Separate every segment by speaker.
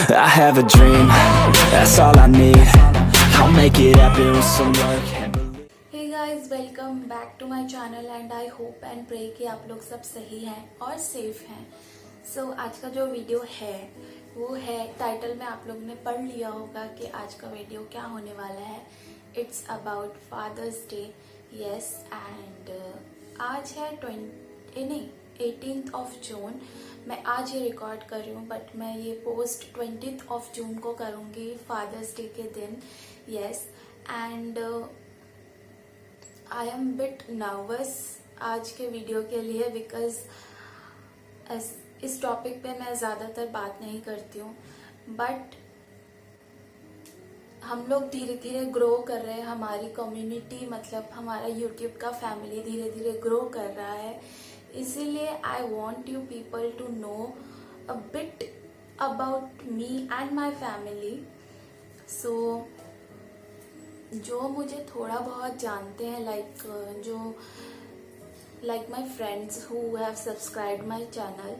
Speaker 1: I have a dream, that's all I need. I'll make it happen with some work.
Speaker 2: Hey guys, welcome back to my channel and I hope and pray कि आप लोग सब सही हैं और safe हैं। सो आज का जो वीडियो है वो है, टाइटल में आप लोग ने पढ़ लिया होगा कि आज का वीडियो क्या होने वाला है। It's about Father's Day. Yes, and आज है 18th ऑफ जून। मैं आज ये रिकॉर्ड कर रही हूँ, बट मैं ये पोस्ट 20th ऑफ जून को करूँगी, फादर्स डे के दिन। Yes, and I am bit nervous आज के वीडियो के लिए, बिकॉज इस टॉपिक पे मैं ज़्यादातर बात नहीं करती हूँ, बट हम लोग धीरे धीरे ग्रो कर रहे हैं। हमारी कम्युनिटी, मतलब हमारा यूट्यूब का फैमिली धीरे धीरे ग्रो कर रहा है। इसीलिए I want you people to know a bit about me and my family. So जो मुझे थोड़ा बहुत जानते हैं, like my friends who have subscribed my channel,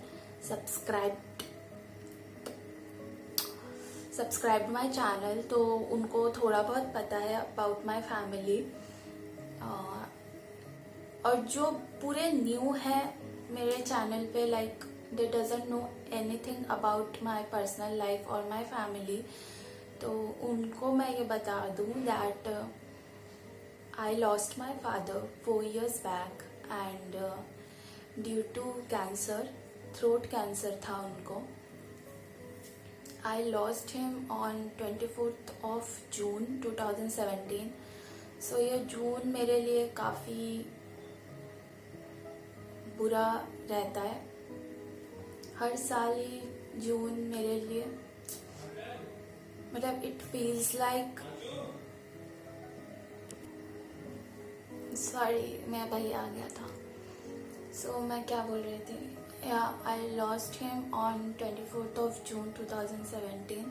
Speaker 2: subscribed my channel, तो उनको थोड़ा बहुत पता है अबाउट माई फैमिली। और जो पूरे न्यू है मेरे चैनल पे, like they doesn't know anything about my personal life और माई फैमिली, तो उनको मैं ये बता दूँ that I lost my father 4 years back and due to cancer, throat cancer था उनको। I lost him on 24th of June 2017। सो ये जून मेरे लिए काफ़ी बुरा रहता है। हर साल ही जून मेरे लिए, मतलब इट फील्स लाइक, सॉरी मैं भाई आ गया था। सो मैं क्या बोल रही थी, I lost him on 24th of June 2017।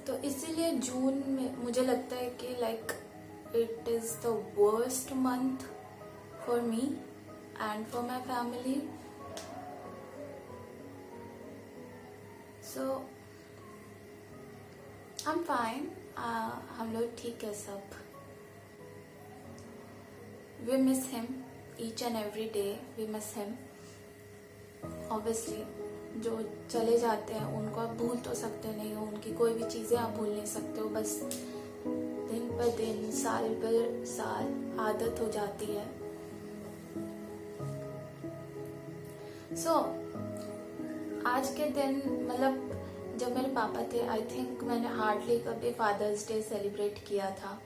Speaker 2: तो इसीलिए जून में मुझे लगता है कि like it is the worst month for me and for my family. So I am fine, हम लोग ठीक है सब। We miss him each and every day, we miss him. Obviously जो चले जाते हैं उनको आप भूल तो सकते नहीं हो, उनकी कोई भी चीज़ें आप भूल नहीं सकते हो, बस दिन पर दिन, साल पर साल आदत हो जाती है। सो आज के दिन, मतलब जब मेरे पापा थे, आई थिंक मैंने हार्डली कभी फादर्स डे सेलिब्रेट किया था।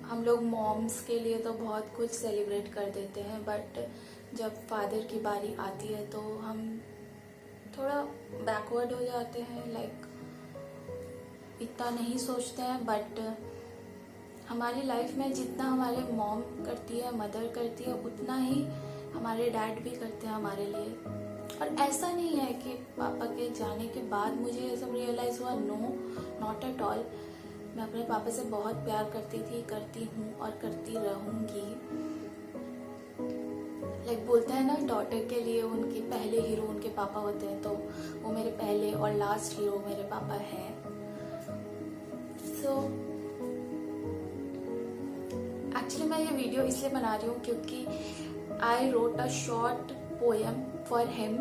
Speaker 2: हम लोग मॉम्स के लिए तो बहुत कुछ सेलिब्रेट कर देते हैं, बट जब फादर की बारी आती है तो हम थोड़ा बैकवर्ड हो जाते हैं, लाइक इतना नहीं सोचते हैं। बट हमारी लाइफ में जितना हमारे मॉम करती है, मदर करती है, उतना ही हमारे डैड भी करते हैं हमारे लिए। और ऐसा नहीं है कि पापा के जाने के बाद मुझे ये सब रियलाइज़ हुआ, नो, नॉट एट ऑल। मैं अपने पापा से बहुत प्यार करती थी, करती हूँ और करती रहूँगी। लाइक बोलते हैं ना, डॉटर के लिए उनके पहले हीरो उनके पापा होते हैं, तो वो मेरे पहले और लास्ट हीरो मेरे पापा हैं। सो एक्चुअली मैं ये वीडियो इसलिए बना रही हूँ क्योंकि I wrote a short poem for him.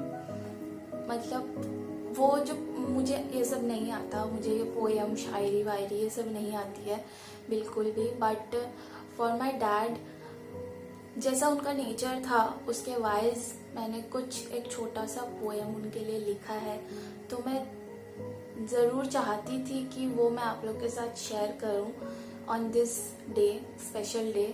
Speaker 2: मतलब वो जो, मुझे ये सब नहीं आता, मुझे ये पोएम, शायरी वायरी ये सब नहीं आती है बिल्कुल भी। बट फॉर माई डैड, जैसा उनका नेचर था उसके वाइज मैंने कुछ एक छोटा सा पोएम उनके लिए लिखा है। तो मैं ज़रूर चाहती थी कि वो मैं आप लोग के साथ शेयर करूं on this day, special day.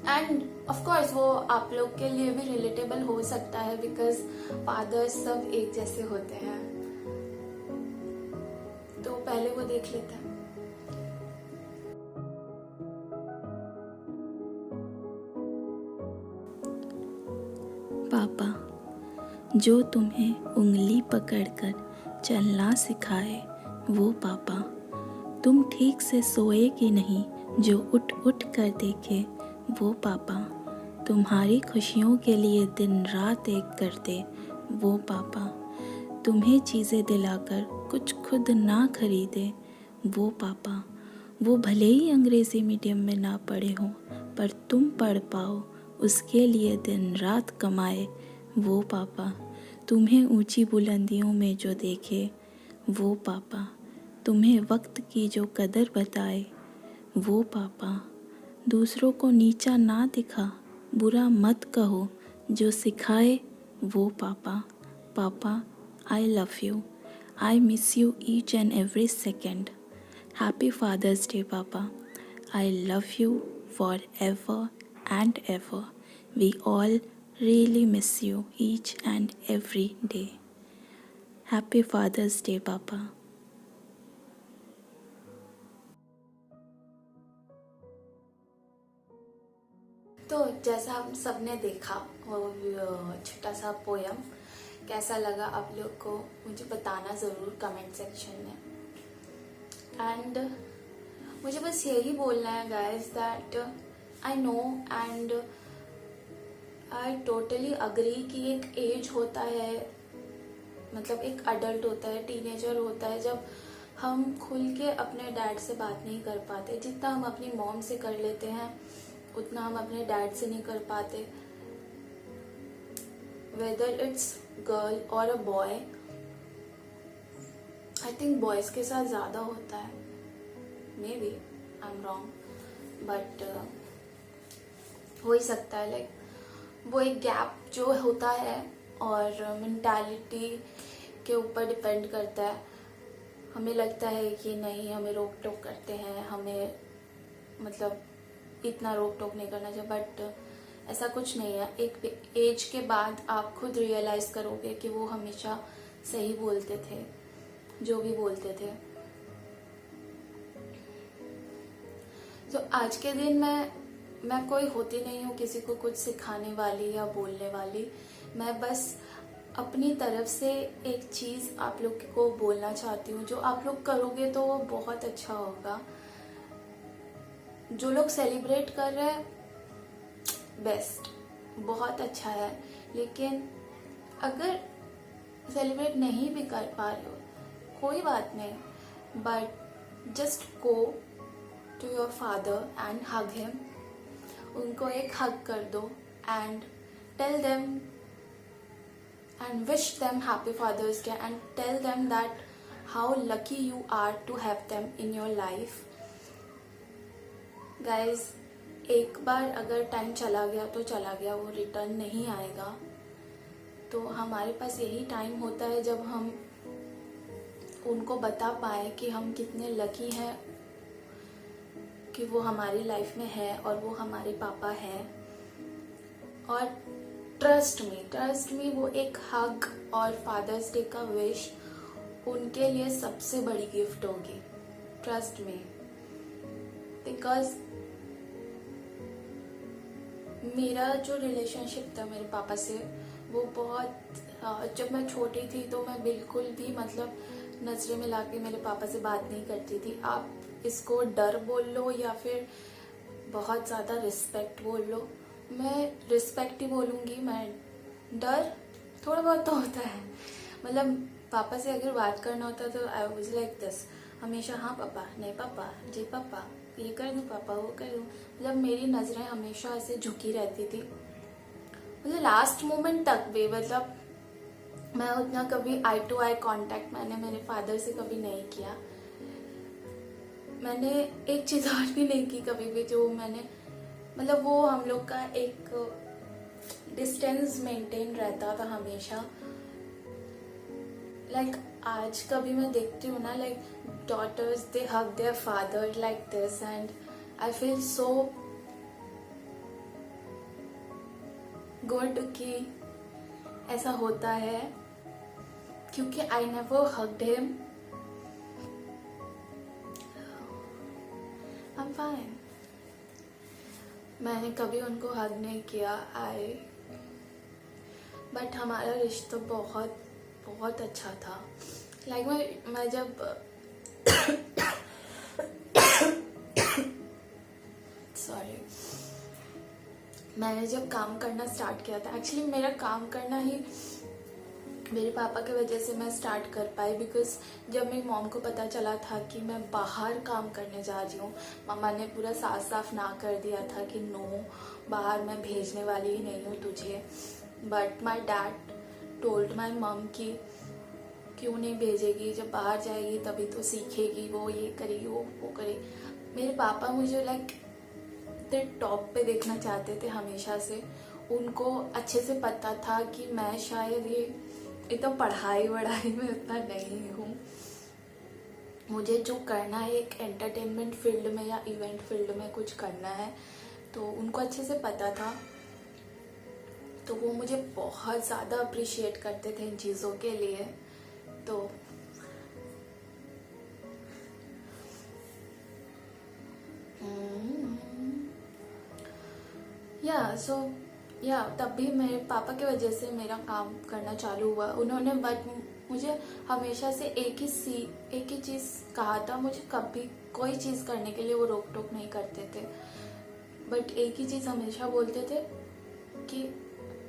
Speaker 2: End of course वो आप लोग के लिए भी रिलेटेबल हो सकता है, बिकॉज फादर्स सब एक जैसे होते हैं। तो पहले वो देख लेते हैं।
Speaker 3: पापा, जो तुम्हें उंगली पकड़कर चलना सिखाए वो पापा, तुम ठीक से सोए कि नहीं जो उठ उठ कर देखे वो पापा, तुम्हारी खुशियों के लिए दिन रात एक करते वो पापा, तुम्हें चीज़ें दिलाकर कुछ खुद ना खरीदे वो पापा, वो भले ही अंग्रेज़ी मीडियम में ना पढ़े हों पर तुम पढ़ पाओ उसके लिए दिन रात कमाए वो पापा, तुम्हें ऊंची बुलंदियों में जो देखे वो पापा, तुम्हें वक्त की जो कदर बताए वो पापा, दूसरों को नीचा ना दिखा बुरा मत कहो जो सिखाए वो पापा। पापा, I love you, I miss you each and every second. Happy fathers day पापा, I love you forever and ever. We all really miss you each and every day. Happy Father's Day, Papa.
Speaker 2: तो जैसा हम सबने देखा वो छोटा सा poem, कैसा लगा आप लोग को मुझे बताना ज़रूर कमेंट सेक्शन में। एंड मुझे बस यही बोलना है guys that I know and I totally agree कि एक एज होता है, मतलब एक अडल्ट होता है, टीनेजर होता है, जब हम खुल के अपने डैड से बात नहीं कर पाते। जितना हम अपनी मॉम से कर लेते हैं उतना हम अपने डैड से नहीं कर पाते, वेदर इट्स गर्ल और a boy. I think boys के साथ ज़्यादा होता है, maybe I am wrong, but हो ही सकता है। लाइक वो एक गैप जो होता है और मेंटालिटी के ऊपर डिपेंड करता है। हमें लगता है कि नहीं, हमें रोक टोक करते हैं, हमें मतलब इतना रोक टोक नहीं करना चाहिए, बट ऐसा कुछ नहीं है। एक एज के बाद आप खुद रियलाइज करोगे कि वो हमेशा सही बोलते थे जो भी बोलते थे। तो आज के दिन मैं कोई होती नहीं हूँ किसी को कुछ सिखाने वाली या बोलने वाली। मैं बस अपनी तरफ से एक चीज़ आप लोग को बोलना चाहती हूँ, जो आप लोग करोगे तो वो बहुत अच्छा होगा। जो लोग सेलिब्रेट कर रहे हैं बेस्ट, बहुत अच्छा है, लेकिन अगर सेलिब्रेट नहीं भी कर पा रहे हो कोई बात नहीं, but just go to your father and hug him. उनको एक हग कर दो and tell them and wish them happy fathers Day and tell them that how lucky you are to have them in your life. Guys, एक बार अगर time चला गया तो चला गया, वो रिटर्न नहीं आएगा। तो हमारे पास यही टाइम होता है जब हम उनको बता पाए कि हम कितने लकी हैं कि वो हमारी लाइफ में है और वो हमारे पापा हैं। और ट्रस्ट मी वो एक हग और फादर्स डे का विश उनके लिए सबसे बड़ी गिफ्ट होगी। ट्रस्ट मी, बिकॉज मेरा जो रिलेशनशिप था मेरे पापा से वो बहुत, जब मैं छोटी थी तो मैं बिल्कुल भी मतलब नजरें मिला के मेरे पापा से बात नहीं करती थी। आप इसको डर बोल लो या फिर बहुत ज़्यादा रिस्पेक्ट बोल लो, मैं रिस्पेक्ट ही बोलूँगी। मैं डर थोड़ा बहुत तो होता है, मतलब पापा से अगर बात करना होता तो आई वाज लाइक दिस हमेशा, हाँ पापा, नहीं पापा, जी पापा, ये कर दूँ पापा, वो कर दूँ। मतलब मेरी नज़रें हमेशा ऐसे झुकी रहती थी, मतलब लास्ट मोमेंट तक भी। मतलब मैं उतना कभी आई टू आई कांटेक्ट मैंने मेरे फादर से कभी नहीं किया। मैंने एक चीज़ और भी नहीं की कभी भी, जो मैंने मतलब वो हम लोग का एक डिस्टेंस मेंटेन रहता था हमेशा। लाइक आज कभी मैं देखती हूँ ना, like daughters they hug their father like this and I feel so good कि ऐसा होता है, क्योंकि I never hugged him. I am fine, मैंने कभी उनको हग नहीं किया। बट हमारा रिश्ता बहुत बहुत अच्छा था। लाइक मैं जब सॉरी मैंने जब काम करना स्टार्ट किया था, एक्चुअली मेरा काम करना ही मेरे पापा की वजह से मैं स्टार्ट कर पाई, बिकॉज जब मेरी मॉम को पता चला था कि मैं बाहर काम करने जा रही हूँ, मम्मा ने पूरा साफ साफ ना कर दिया था कि नो, बाहर मैं भेजने वाली ही नहीं हूँ तुझे। But my dad told my मम कि क्यों नहीं भेजेगी, जब बाहर जाएगी तभी तो सीखेगी, वो ये करेगी वो करेगी। मेरे पापा मुझे लाइक टॉप पे देखना चाहते थे हमेशा से। उनको अच्छे से पता था कि मैं शायद ये तो पढ़ाई वढ़ाई में उतना नहीं हूँ, मुझे जो करना है एक एंटरटेनमेंट फील्ड में या इवेंट फील्ड में कुछ करना है, तो उनको अच्छे से पता था। तो वो मुझे बहुत ज़्यादा अप्रिशिएट करते थे इन चीज़ों के लिए। तो तब भी मेरे पापा की वजह से मेरा काम करना चालू हुआ। उन्होंने बट मुझे हमेशा से एक ही चीज़ कहा था, मुझे कभी कोई चीज़ करने के लिए वो रोक टोक नहीं करते थे, बट एक ही चीज़ हमेशा बोलते थे कि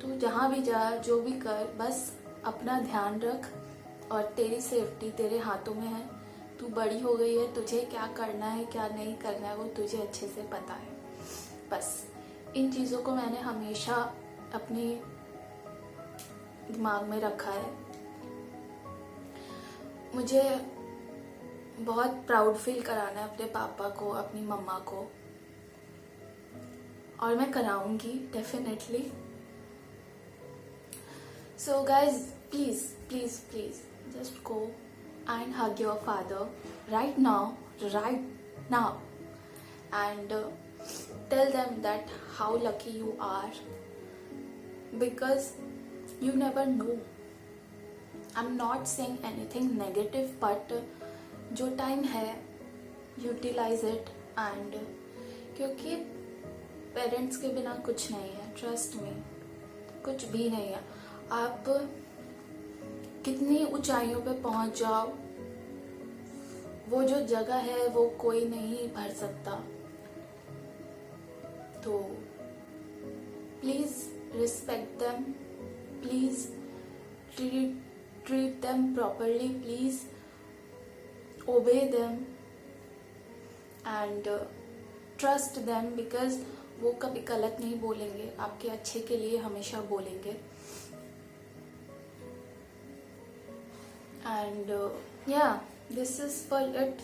Speaker 2: तू जहाँ भी जा, जो भी कर, बस अपना ध्यान रख और तेरी सेफ्टी तेरे हाथों में है। तू बड़ी हो गई है, तुझे क्या करना है क्या नहीं करना है वो तुझे अच्छे से पता है। बस इन चीज़ों को मैंने हमेशा अपने दिमाग में रखा है। मुझे बहुत प्राउड फील कराना है अपने पापा को, अपनी मम्मा को, और मैं कराऊंगी definitely. So guys, please please please just go and hug your father right now and tell them that how lucky you are, because you never know. I'm not saying anything negative, but जो time है utilise it, and क्योंकि parents के बिना कुछ नहीं है, trust में कुछ भी नहीं है। आप कितनी ऊंचाइयों पे पहुंच जाओ, वो जो जगह है वो कोई नहीं भर सकता। तो please respect them, please treat them properly, please obey them and trust them, because वो कभी गलत नहीं बोलेंगे, आपके अच्छे के लिए हमेशा बोलेंगे। And this is for it.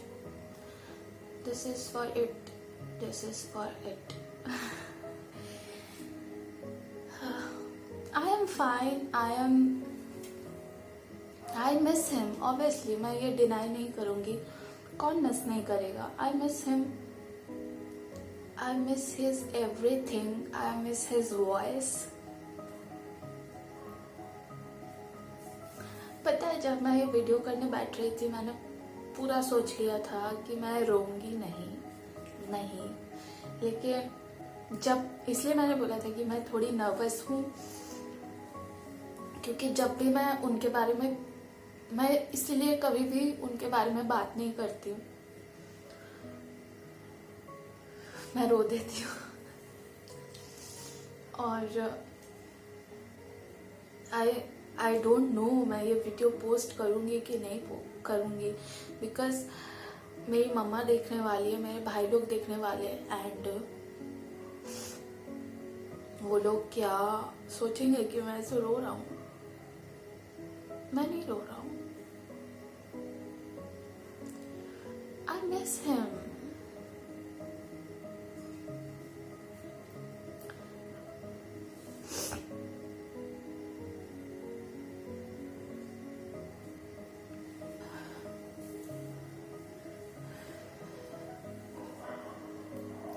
Speaker 2: I am fine. I miss him. Obviously, मैं ये डिनाई नहीं करूँगी, कौन मिस नहीं करेगा। I miss him. I miss his everything. I miss his voice. पता है, जब मैं ये वीडियो करने बैठ रही थी, मैंने पूरा सोच लिया था कि मैं रोऊंगी नहीं, लेकिन जब, इसलिए मैंने बोला था कि मैं थोड़ी नर्वस हूँ, क्योंकि जब भी मैं उनके बारे में, मैं इसलिए कभी भी उनके बारे में बात नहीं करती हूँ, मैं रो देती हूँ। और आई डोंट नो मैं ये वीडियो पोस्ट करूँगी कि नहीं करूँगी, बिकॉज मेरी मम्मा देखने वाली है, मेरे भाई लोग देखने वाले हैं, एंड वो लोग क्या सोचेंगे कि मैं ऐसे रो रहा हूँ। मैं नहीं रो रहा हूँ। I miss him.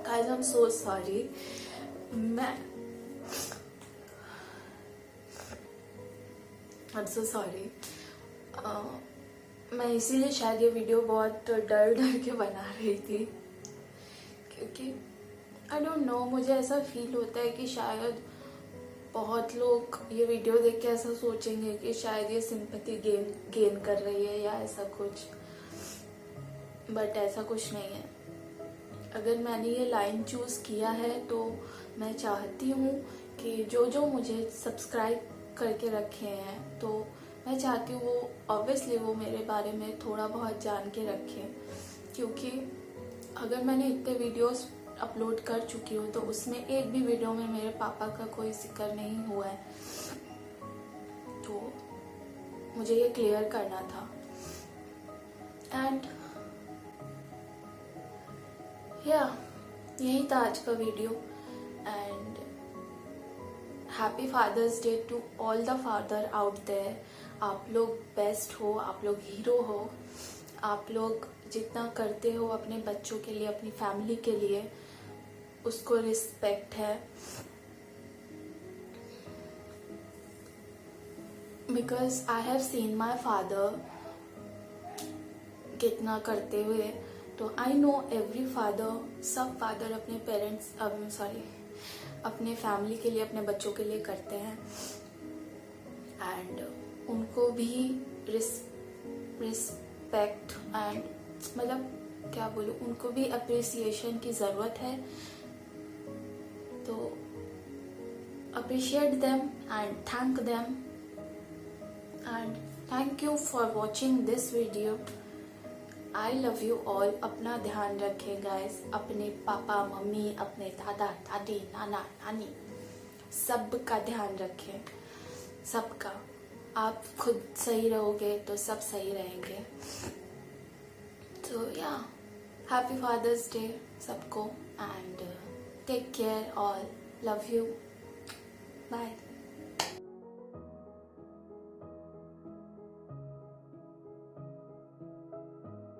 Speaker 2: Guys, I'm so sorry. I'm so sorry. मैं इसीलिए शायद ये वीडियो बहुत डर के बना रही थी, क्योंकि आई डोंट नो, मुझे ऐसा फील होता है कि शायद बहुत लोग ये वीडियो देख के ऐसा सोचेंगे कि शायद ये सिंपैथी गेन कर रही है या ऐसा कुछ, बट ऐसा कुछ नहीं है। अगर मैंने ये लाइन चूज किया है तो मैं चाहती हूँ कि जो मुझे सब्सक्राइब करके रखे हैं, तो मैं चाहती हूँ वो ऑब्वियसली वो मेरे बारे में थोड़ा बहुत जान के रखें, क्योंकि अगर मैंने इतने वीडियोस अपलोड कर चुकी हूँ तो उसमें एक भी वीडियो में मेरे पापा का कोई जिक्र नहीं हुआ है, तो मुझे ये क्लियर करना था। एंड यही था आज का video. And happy fathers day to all the father out there. आप लोग बेस्ट हो, आप लोग हीरो हो, आप लोग जितना करते हो अपने बच्चों के लिए, अपनी फैमिली के लिए, उसको रिस्पेक्ट है। Because I have seen my father कितना करते हुए, तो आई नो एवरी फादर, सब फादर अपने पेरेंट्स अपने फैमिली के लिए, अपने बच्चों के लिए करते हैं। एंड उनको भी रिस्पेक्ट एंड मतलब क्या बोलूँ, उनको भी अप्रिसिएशन की ज़रूरत है, तो appreciate them and thank them. And thank you for watching this video. I love you all. अपना ध्यान रखें गाइस, अपने पापा मम्मी, अपने दादा दादी, नाना नानी, सबका ध्यान रखें, सबका। आप खुद सही रहोगे तो सब सही रहेंगे। तो या हैप्पी फादर्स डे सबको, and take care all. Love you, bye.